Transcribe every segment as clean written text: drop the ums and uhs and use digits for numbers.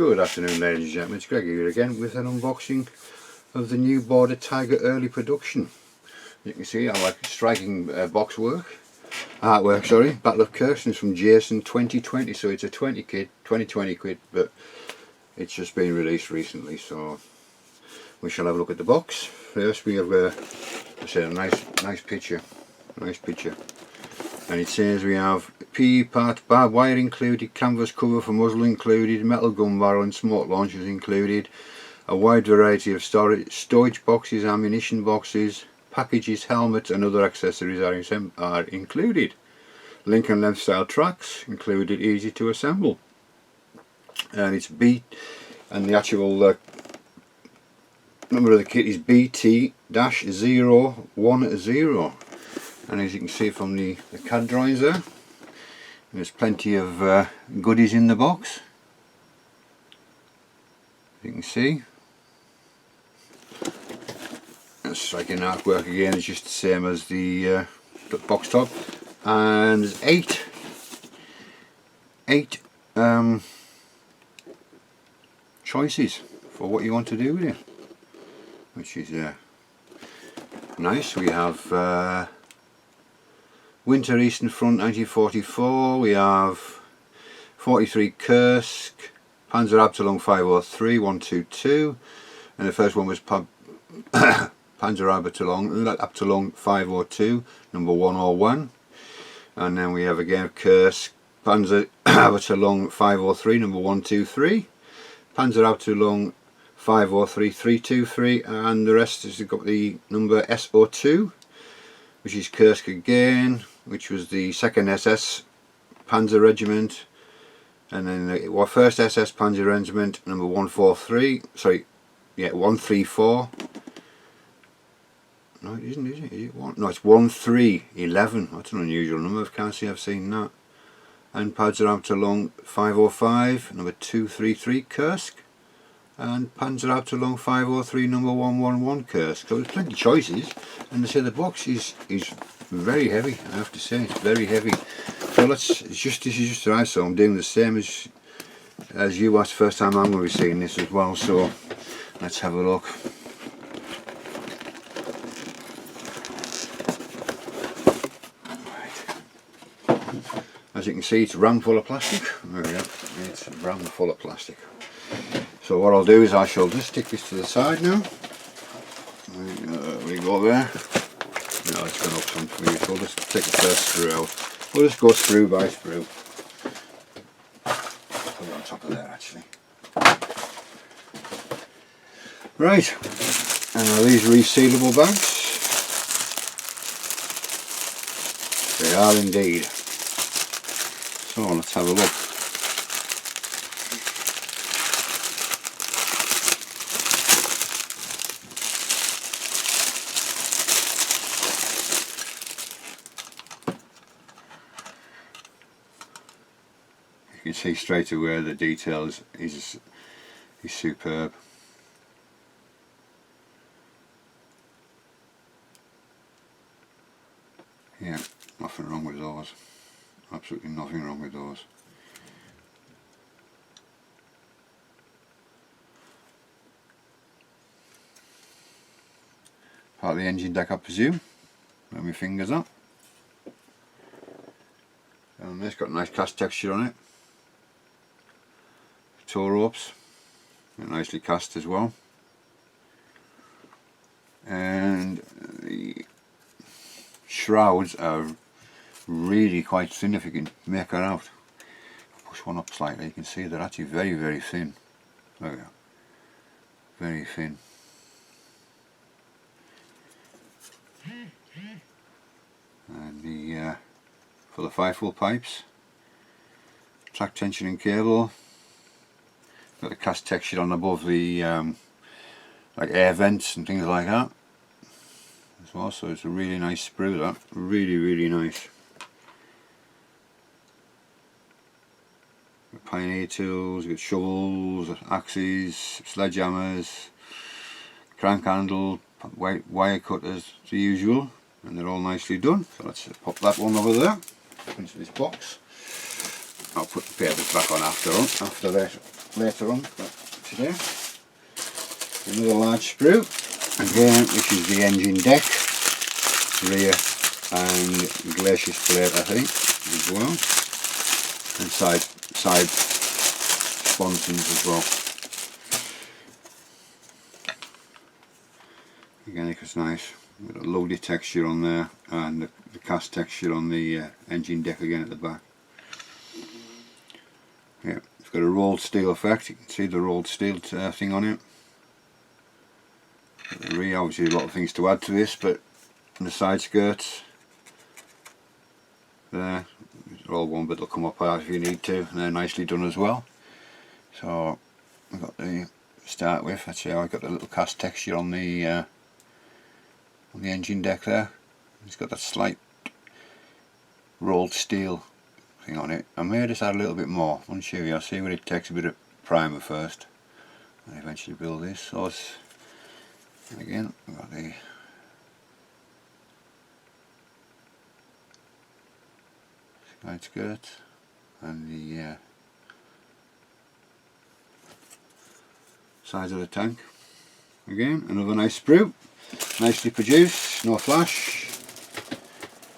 Good afternoon, ladies and gentlemen, it's Greg here again with an unboxing of the new Border Tiger early production. You can see I like striking artwork, Battle of Kirstens from Jason 2020, so it's a 20 quid, but it's just been released recently, so we shall have a look at the box. First we have a nice picture, and it says we have PE part, barbed wire included, canvas cover for muzzle included, metal gun barrel and smoke launchers included, a wide variety of storage boxes, ammunition boxes, packages, helmets and other accessories are included. Link and length style tracks included, easy to assemble, and it's and the actual number of the kit is BT-010, and as you can see from the CAD drawings there, there's plenty of goodies in the box. You can see that's striking artwork again, it's just the same as the box top, and there's eight choices for what you want to do with it, which is nice. We have Winter Eastern Front 1944, we have 43 Kursk, Panzerabteilung 503 122, and the first one was Panzerabteilung 502 number 101, and then we have again Kursk, Panzerabteilung 503 number 123, Panzerabteilung 503 323, and the rest has got the number SO2, which is Kursk again, which was the 2nd SS Panzer Regiment, and then the first SS Panzer Regiment number 134. No, it isn't, is it? Is it one? No, it's 1311. That's an unusual number. I can't say I've seen that. And Panzerabteilung 505 number 233 Kursk, and Panzerabteilung 503 number 111 Kursk. So there's plenty of choices, and they say the box is very heavy. I have to say, it's very heavy. So this is just right. So I'm doing the same as you. That's the first time I'm going to be seeing this as well. So let's have a look. As you can see, it's rammed full of plastic. There we go. It's rammed full of plastic. So what I'll do is I shall just stick this to the side now. We go there. No, it's gone up some for me. So we'll just take the first screw out. We'll just go sprue by sprue. Put it on top of there actually. Right. And are these resealable bags? They are indeed. So let's have a look. You can see straight away the details is superb. Yeah, nothing wrong with those. Absolutely nothing wrong with those. Part of the engine deck, I presume. Put my fingers up. And it's got a nice cast texture on it. Tow ropes, they're nicely cast as well. And the shrouds are really quite thin, if you can make her out. Push one up slightly, you can see they're actually very, very thin. There we go. Very thin. And the for the 5-full pipes, track tensioning cable. Got the cast texture on above the like air vents and things like that as well, so it's a really nice sprue, that really nice. Got Pioneer tools, got shovels, axes, sledgehammers, crank handle, wire cutters, the usual, and they're all nicely done. So let's pop that one over there into this box. I'll put the papers back on after that. later on, but today. Another large sprue. Again, this is the engine deck, rear and glacis plate I think as well, and side sponsons as well. Again, it's nice. We've got a lovely texture on there, and the cast texture on the engine deck again at the back. Yeah, it's got a rolled steel effect. You can see the rolled steel thing on it. The rear, obviously a lot of things to add to this, but on the side skirts there, they're all one, but they'll come apart if you need to, and they're nicely done as well. So I've got the start with. That's how I got the little cast texture on the engine deck there. It's got that slight rolled steel thing on it. I may just add a little bit more. I'll show you. I'll see what it takes a bit of primer first, and eventually build this. So it's, again, we've got the side skirt and the sides of the tank. Again, another nice sprue, nicely produced, no flash.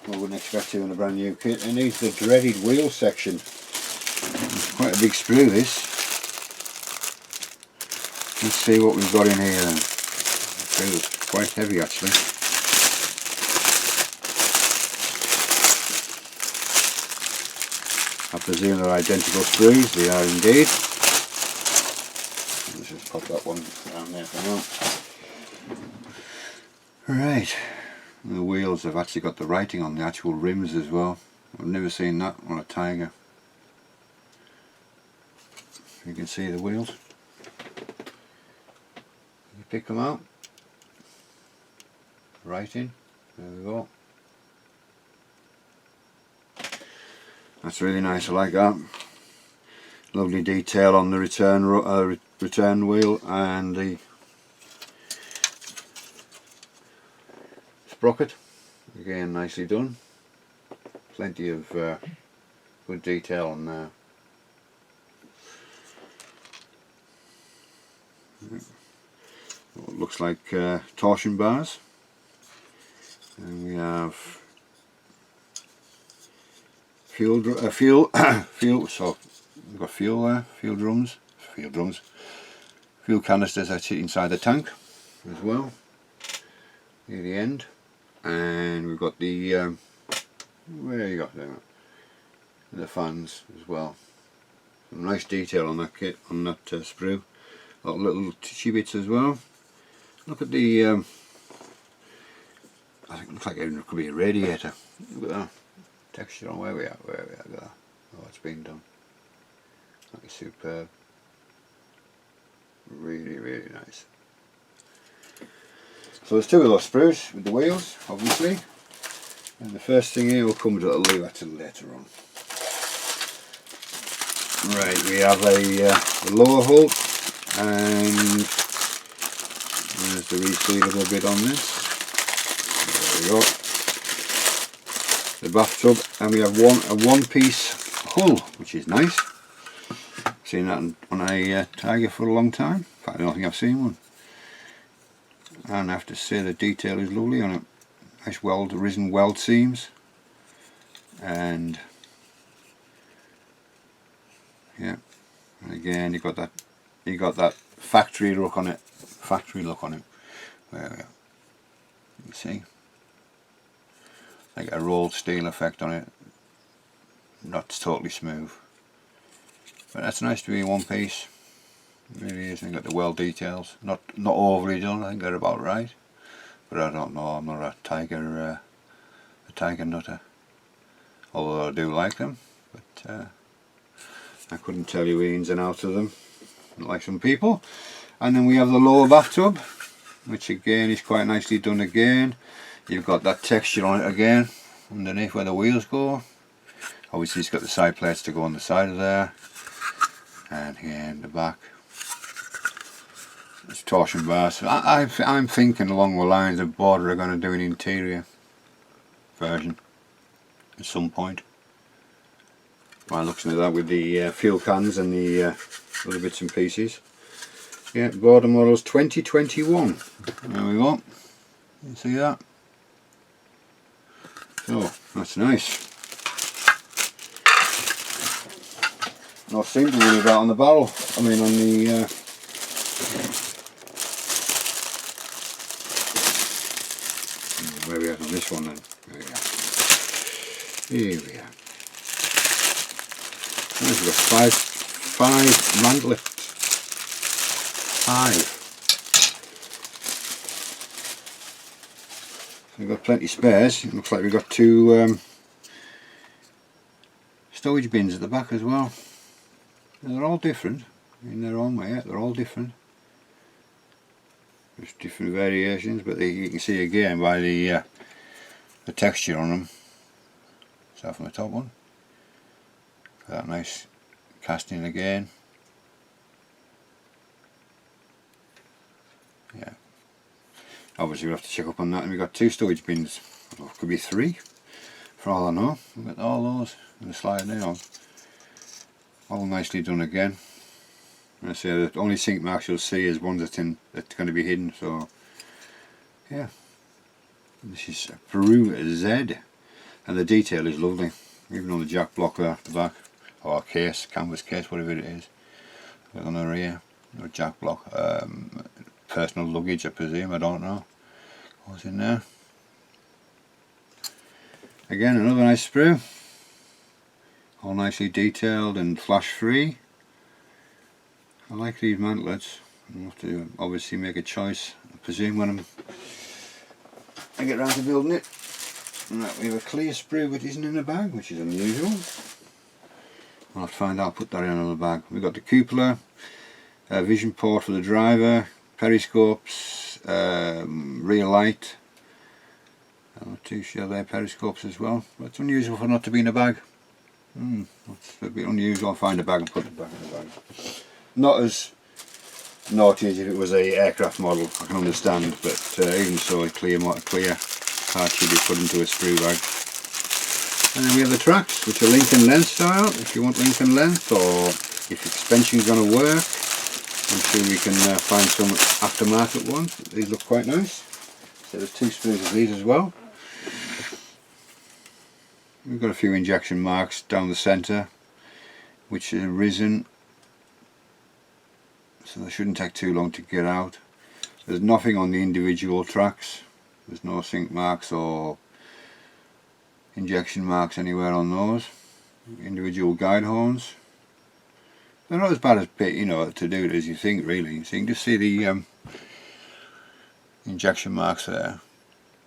I wouldn't expect to in a brand new kit. It needs the dreaded wheel section. It's quite a big sprue this. Let's see what we've got in here then. It's quite heavy actually. I presume they're identical sprues, they are indeed. Let's just pop that one down there for now. Right, the wheels have actually got the writing on the actual rims as well. I've never seen that on a Tiger. You can see the wheels. You pick them out. Writing, there we go. That's really nice, I like that. Lovely detail on the return wheel and the sprocket. Again, nicely done. Plenty of good detail on there. What looks like torsion bars. And we have fuel. So we've got fuel there, fuel canisters that sit inside the tank as well, near the end, and we've got the where you got there, the fans as well. Some nice detail on that kit, on that sprue. A lot of little titchy bits as well. Look at the I think it looks like it could be a radiator. Look at that texture on where we are, look at that. Oh, it's been done. That is superb. Really, really nice. So there's two of those sprues with the wheels, obviously. And the first thing here will come to leave that till later on. Right, we have a lower hull, and there's the resealable bit on this. There we go. The bathtub, and we have a one-piece hull, which is nice. Seen that on a Tiger for a long time. In fact, I don't think I've seen one. And I have to say the detail is lovely on it. Nice risen weld seams, and yeah, and again you got that factory look on it. There we go. You see, like a rolled steel effect on it. Not totally smooth, but that's nice to be in one piece. It really is. And got the weld details. Not overly done. I think they're about right. But I don't know. I'm not a Tiger nutter. Although I do like them, but I couldn't tell you the ins and outs of them, like some people. And then we have the lower bathtub, which again is quite nicely done again. You've got that texture on it again, underneath where the wheels go. Obviously it's got the side plates to go on the side of there, and here in the back. It's torsion bars. I'm thinking along the lines of Border are going to do an interior version at some point. By looking at that with the fuel cans and the other bits and pieces. Yeah, border models 2021. There we go. You see that? So that's nice. Nothing to worry about on the barrel. I mean on the where we at on this one then? There we are. Here we are. We've got five mantlets. 5. So we've got plenty spares. It looks like we've got 2 storage bins at the back as well. And they're all different in their own way. They're all different. There's different variations, but you can see again by the texture on them. Start from the top one. That nice casting again. Yeah. Obviously we'll have to check up on that, and we've got 2 storage bins. Well, could be 3 for all I know. We've got all those in the slide now. All nicely done again. And I say the only sink marks you'll see is ones that's going to be hidden. So yeah, this is sprue Z, and the detail is lovely. Even on the jack block there at the back, or case, canvas case, whatever it is. On the rear, or jack block, personal luggage I presume, I don't know what's in there. Again, another nice sprue, all nicely detailed and flash free. I like these mantlets. I'll have to obviously make a choice, I presume, when I get round to building it. Right, we have a clear sprue which isn't in a bag, which is unusual. I'll have to find out, put that in another bag. We've got the cupola, vision port for the driver, periscopes, rear light. I'm not too sure they're periscopes as well. But it's unusual for not to be in a bag. That's a bit unusual. I'll find a bag and put it back in the bag. Not as naughty as if it was a aircraft model, I can understand, but even so, a clear part should be put into a sprue bag. And then we have the tracks, which are length and length style, if you want length and length, or if suspension is going to work. I'm sure we can find some aftermarket ones. These look quite nice. So there's 2 sprues of these as well. We've got a few injection marks down the centre, which are risen, so they shouldn't take too long to get out. There's nothing on the individual tracks. There's no sink marks or injection marks anywhere on those. Individual guide horns. They're not as bad as to do it as you think, really. So you can just see the injection marks there.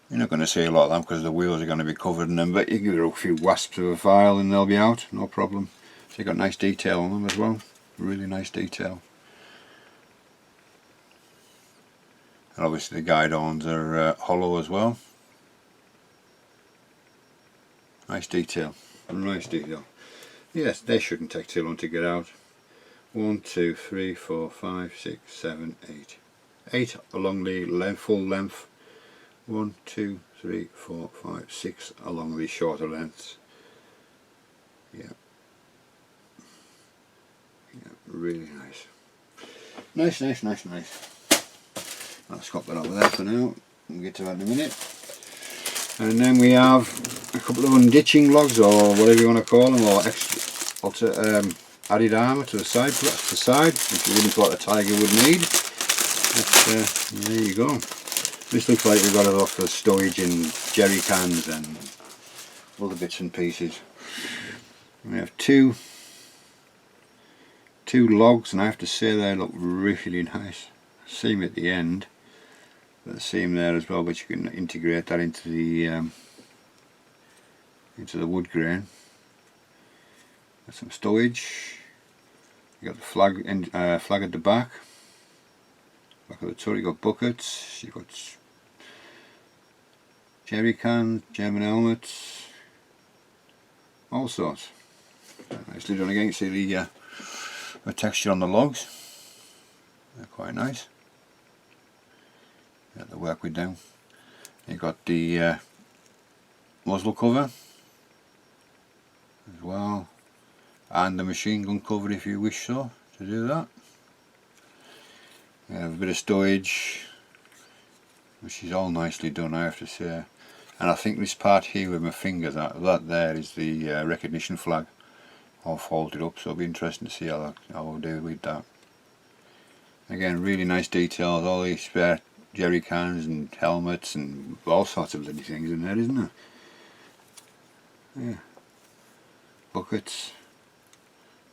You're not going to see a lot of them because the wheels are going to be covered in them, but you give it a few wasps of a file and they'll be out, no problem. So you've got nice detail on them as well. Really nice detail. And obviously the guide horns are hollow as well. Nice detail. Nice detail. Yes, they shouldn't take too long to get out. 1, 2, 3, 4, 5, 6, 7, 8. 8 along the full length. 1, 2, 3, 4, 5, 6 along the shorter lengths. Yeah. Yeah, really nice. Nice, nice, nice, nice. I'll stop that over there for now. We'll get to that in a minute. And then we have a couple of unditching logs, or whatever you want to call them, or added armour to the side, which you wouldn't thought a Tiger would need. But there you go. This looks like we've got it off for storage in jerry cans and other bits and pieces. We have two logs, and I have to say they look really nice. Seam at the end, but the seam there as well, but you can integrate that into the wood grain. Got some storage. You got the flag at the back. Back of the turret, you got buckets. You got jerry cans, German helmets, all sorts. Nicely done again. You can see the texture on the logs. They're quite nice. Got the work with them. You got the muzzle cover as well, and the machine gun cover if you wish so. to do that. We have a bit of stowage, which is all nicely done, I have to say. And I think this part here with my finger, that there is the recognition flag, all folded up, so it'll be interesting to see how I'll do with that. Again, really nice details, all these spare jerry cans and helmets and all sorts of bloody things in there, isn't there? Yeah. Buckets,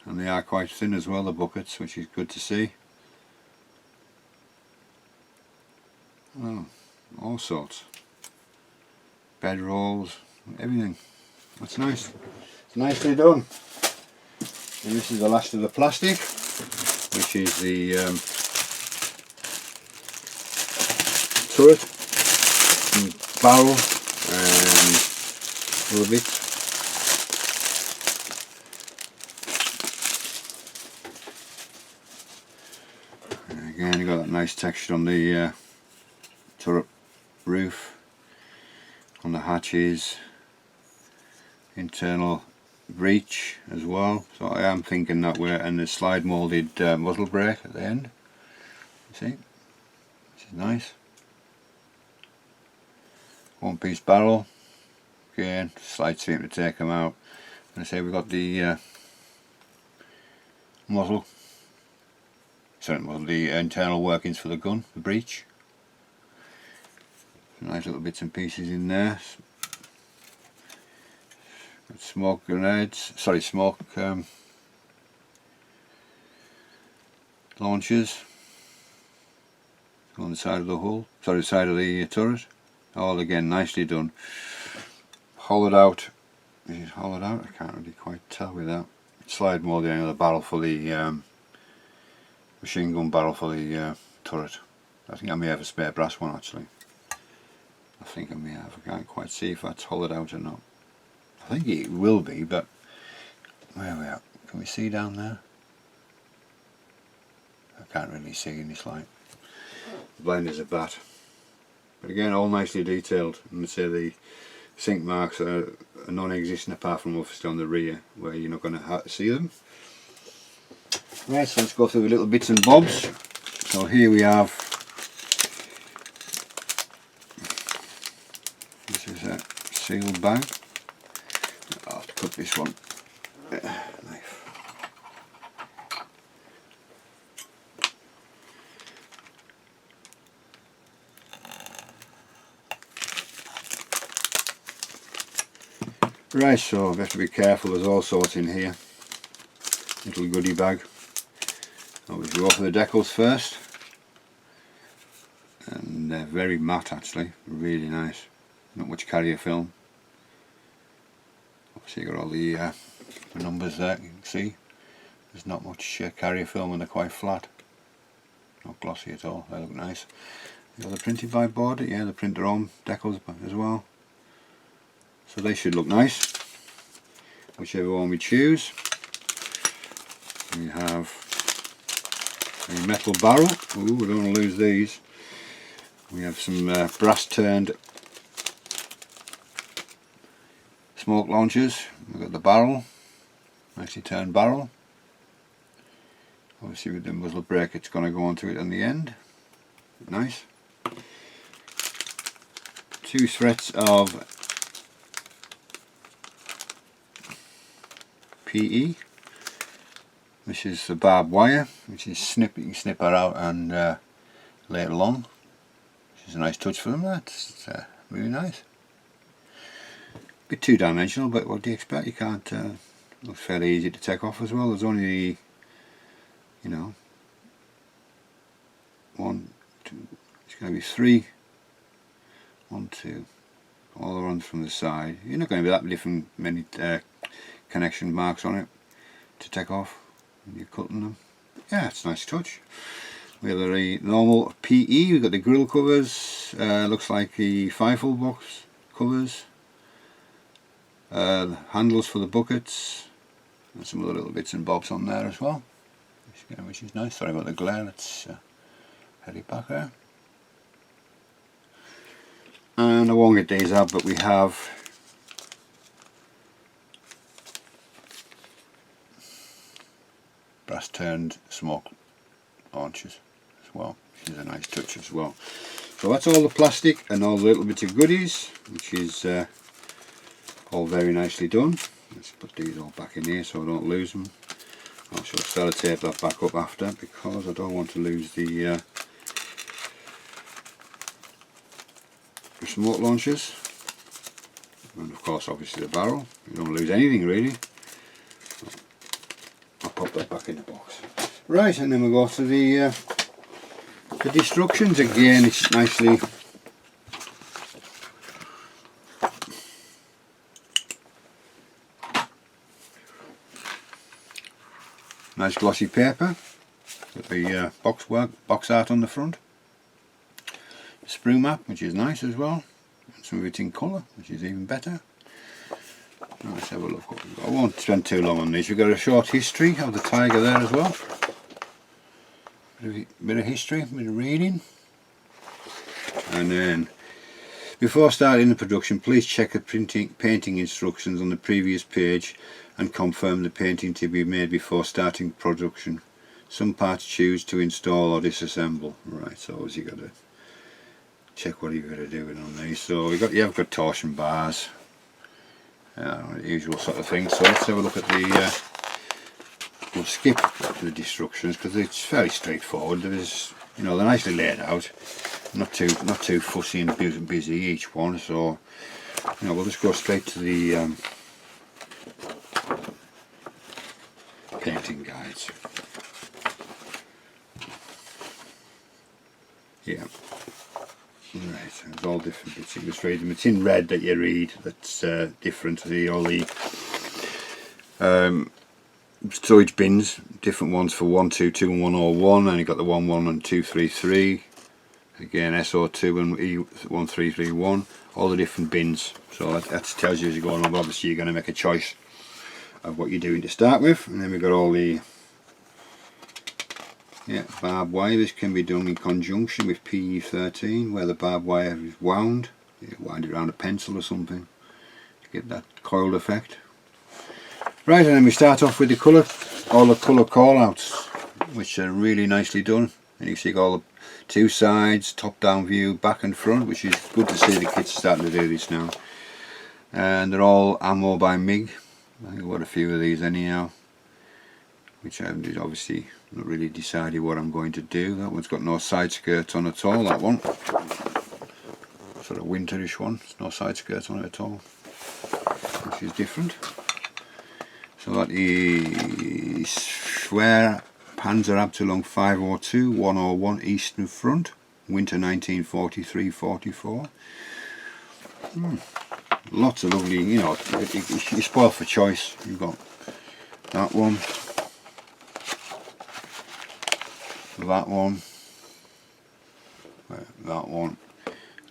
and they are quite thin as well, the buckets, which is good to see. Oh, all sorts. Bed rolls, everything. That's nice. It's nicely done. And this is the last of the plastic, which is the turret and barrel and other bits. And again, you've got that nice texture on the turret roof, on the hatches, internal breech as well. So I am thinking that way, and the slide moulded muzzle brake at the end. You see, which is nice. One piece barrel, again, slight seam to take them out. And I say we've got the muzzle, the internal workings for the gun, the breech. Some nice little bits and pieces in there. Smoke grenades, sorry, smoke launchers on the side of the hull, sorry, the side of the turret. All again nicely done. Hollowed out. Is it hollowed out? I can't really quite tell with that. Slide molded in the barrel for the machine gun barrel for the turret. I think I may have a spare brass one actually. I think I may have. I can't quite see if that's hollowed out or not. I think it will be, but where are we at? Can we see down there? I can't really see in this light. Blind as a bat. But again, all nicely detailed. And let's say the sink marks are non-existent apart from obviously on the rear, where you're not going to see them. Right, so let's go through the little bits and bobs. So here we have, this is a sealed bag. I'll have to cut this one. Knife. Right, so we have to be careful, there's all sorts in here. Little goodie bag. Always go for the decals first. And they're very matte actually, really nice. Not much carrier film. Obviously you've got all the numbers there, you can see. There's not much carrier film and they're quite flat. Not glossy at all, they look nice. You got the printed by Border, yeah, the printer on decals as well. So they should look nice, whichever one we choose. We have a metal barrel. Ooh, we don't want to lose these. We have some brass turned smoke launchers. We've got the barrel, nicely turned barrel. Obviously with the muzzle brake it's going to go onto it on the end. Nice. 2 threads of PE. This is the barbed wire, which is you can snip her out and lay it along. Which is a nice touch for them, that's really nice. Bit 2-dimensional, but what do you expect? You can't, looks fairly easy to take off as well. There's only, you know, 1, 2, it's going to be 3, 1, 2, all the ones from the side. You're not going to be that many connection marks on it to take off when you're cutting them. Yeah, it's a nice touch. We have the normal PE, we've got the grill covers, looks like the FIFO box covers, the handles for the buckets, and some other little bits and bobs on there as well, which is nice. Sorry about the glare, let's head it back there. And I won't get these out, but we have brass turned smoke launchers as well, which is a nice touch as well. So that's all the plastic and all the little bits of goodies, which is all very nicely done. Let's put these all back in here so I don't lose them. I shall sellotape that back up after, because I don't want to lose the smoke launchers, and of course obviously the barrel. You don't lose anything really. I'll pop that back in the box. Right, and then we go to the instructions again. It's nicely nice glossy paper with the box art on the front. The sprue map, which is nice as well, and some of it in colour, which is even better. Let's have a look what we've got. I won't spend too long on these. We've got a short history of the Tiger there as well. Bit of history, bit of reading. And then, before starting the production, please check the painting instructions on the previous page and confirm the painting to be made before starting production. Some parts choose to install or disassemble. Right, so obviously you've got to check what you've got to do on these. So you've got torsion bars, the usual sort of thing. So let's have a look at the. We'll skip the instructions because it's fairly straightforward. There's, you know, they're nicely laid out, not too fussy and busy each one. So, you know, we'll just go straight to the painting guides. Yeah. Right, there's all different bits. You just read them. It's in red that you read. That's different to all the storage bins. Different ones for 122 and 101, and you've got the 11 and 233. Again, SO2 and E1331. All the different bins. So that tells you as you go along. Obviously, you're going to make a choice of what you're doing to start with, and then we've got all the barbed wire. This can be done in conjunction with PE13, where the barbed wire is wound. You wind it around a pencil or something to get that coiled effect. Right, and then we start off with the colour, all the colour call-outs, which are really nicely done. And you see all the two sides, top-down view, back and front, which is good to see the kids starting to do this now. And they're all ammo by MIG. I think I've got a few of these anyhow, which I've obviously not really decided what I'm going to do. That one's got no side skirts on at all, that one. Sort of winterish one, there's no side skirts on it at all, which is different. So that is Schwer Panzerabteilung 502 101 Eastern Front, winter 1943-44. Lots of lovely, you know, you're spoiled for choice. You've got that one, that one,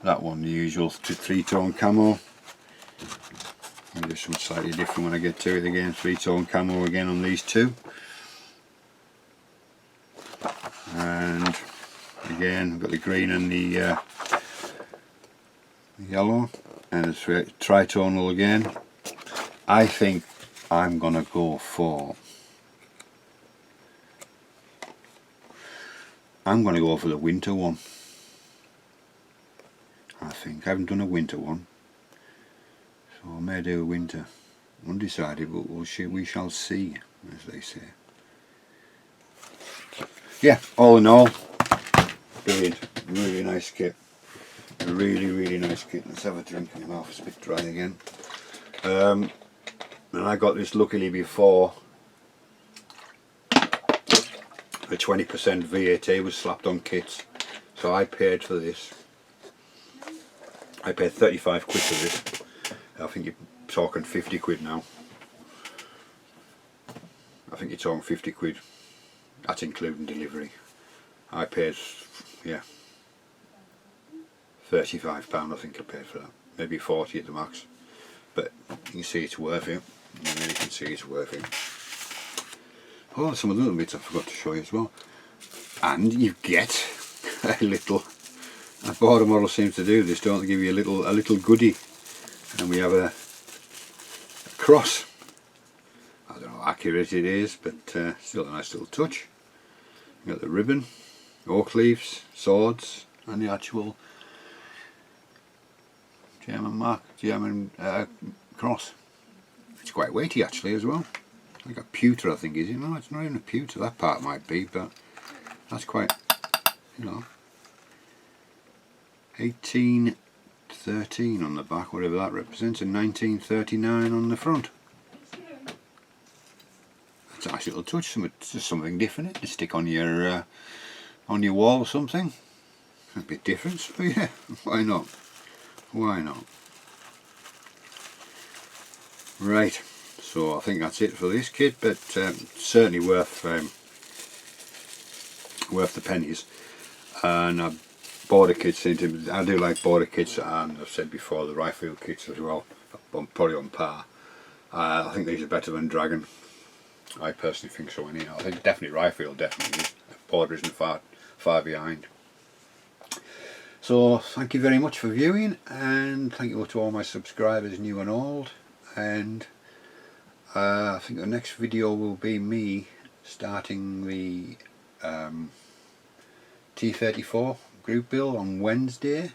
that one, the usual three-tone camo. And this one's slightly different when I get to it again. Three-tone camo again on these two. And again, I've got the green and the yellow. And it's tritonal again. I think I'm going to go for... the winter one. I think. I haven't done a winter one. So I may do a winter. Undecided, but we shall see, as they say. Yeah, all in all, brilliant. Really nice kit. Really nice kit. Let's have a drink. My mouth is a bit dry again. And I got this luckily before the 20% VAT was slapped on kits. So I paid for this. I paid 35 quid for this. I think you're talking 50 quid now. I think you're talking 50 quid. That's including delivery. I paid, yeah, £35 I think I paid for that. Maybe 40 at the max. But you can see it's worth it. You really can see it's worth it. Oh, some of the little bits I forgot to show you as well. And you get a little, a border model seems to do this, don't they? Give you a little goodie. And we have a cross. I don't know, how accurate it is, but still a nice little touch. You've got the ribbon, oak leaves, swords, and the actual German cross. It's quite weighty actually as well. Like a pewter, I think, is it? No, it's not even a pewter. That part might be, but that's quite, you know, 1813 on the back, whatever that represents, and 1939 on the front. That's a nice little touch. Just something different to stick on your wall or something. A bit different, but yeah, why not? Why not? Right, so I think that's it for this kit, but certainly worth the pennies. And I bought a kit. I do like border kits, and I've said before the rifle kits as well. I'm probably on par. I think these are better than Dragon. I personally think so. Anyhow, I think definitely rifle definitely is. Border isn't far behind. So thank you very much for viewing, and thank you to all my subscribers, new and old. And I think the next video will be me starting the T34 group build on Wednesday.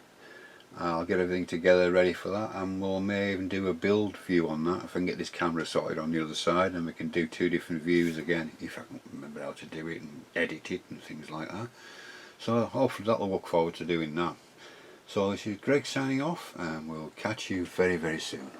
I'll get everything together ready for that, and we'll may even do a build view on that if I can get this camera sorted on the other side, and we can do 2 different views again if I can remember how to do it and edit it and things like that. So hopefully that'll look forward to doing that. So this is Greg signing off, and we'll catch you very, very soon.